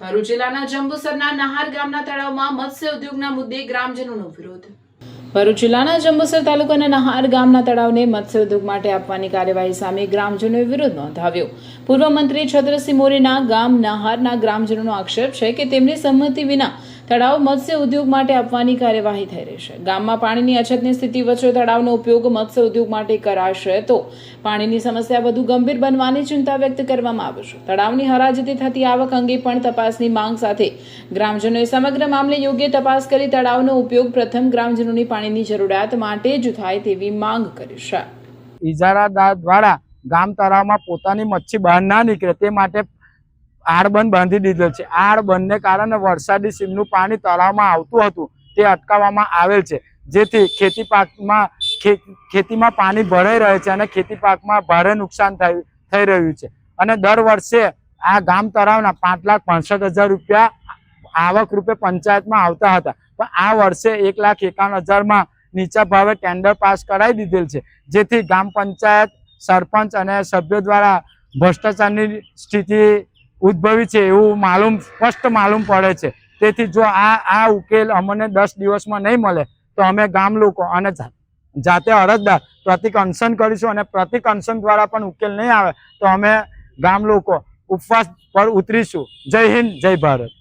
ભરૂચ જિલ્લાના જંબુસરના નહાર ગામના તળાવમાં મત્સ્ય ઉદ્યોગના મુદ્દે ગ્રામજનોનો વિરોધ। ભરૂચ જિલ્લાના જંબુસર તાલુકાના નહાર ગામના તળાવને મત્સ્ય ઉદ્યોગ માટે આપવાની કાર્યવાહી સામે ગ્રામજનોએ વિરોધ નોંધાવ્યો। પૂર્વ મંત્રી છત્રસિંહ મોરેના ગામ નહારના ગ્રામજનોનો આક્ષેપ છે કે તેમની સંમતિ વિના તળાવ મત્સ્ય ઉદ્યોગ માટે આપવાની કાર્યવાહી થઈ રહી છે। ગામમાં પાણીની અછતની સ્થિતિ વચ્ચે તળાવનો ઉપયોગ મત્સ્ય ઉદ્યોગ માટે કરાશે તો પાણીની સમસ્યા વધુ ગંભીર બનવાની ચિંતા વ્યક્ત કરવામાં આવી છે। તળાવની હરાજીથી થતી આવક અંગે પણ તપાસની માંગ સાથે ગ્રામજનોએ સમગ્ર મામલે યોગ્ય તપાસ કરી તળાવનો ઉપયોગ પ્રથમ ગ્રામજનોની પાણીની જરૂરિયાત માટે જ થાય તેવી માંગ કરી છે। ઇજારાદાર દ્વારા ગામ તળાવમાં પોતાની મચ્છી બહાર ના નીકળે તે માટે આડબંધ બાંધી દીધેલ છે। આ આડબંધને કારણે વરસાદી સીમનું પાણી તળાવમાં આવતું હતું તે અટકાવવામાં આવેલ છે, જેથી ખેતીમાં પાણી ભરાઈ રહે છે અને ખેતી પાકમાં ભારે નુકસાન થઈ રહ્યું છે। અને દર વર્ષે આ ગામ તળાવના 5,65,000 રૂપિયા આવક રૂપે પંચાયતમાં આવતા હતા, પણ આ વર્ષે 1,51,000 નીચા ભાવે ટેન્ડર પાસ કરાવી દીધેલ છે, જેથી ગ્રામ પંચાયત સરપંચ અને સભ્યો દ્વારા ભ્રષ્ટાચારની સ્થિતિ ઉદ્ભવી છે એવું સ્પષ્ટ માલુમ પડે છે। તેથી જો આ ઉકેલ અમને 10 દિવસમાં નહીં મળે તો અમે ગામ લોકો અને જાતે અરજદાર પ્રતિક અનશન કરીશું અને પ્રતિક અનશન દ્વારા પણ ઉકેલ નહીં આવે તો અમે ગામ લોકો ઉપવાસ પર ઉતરીશું। જય હિન્દ, જય ભારત।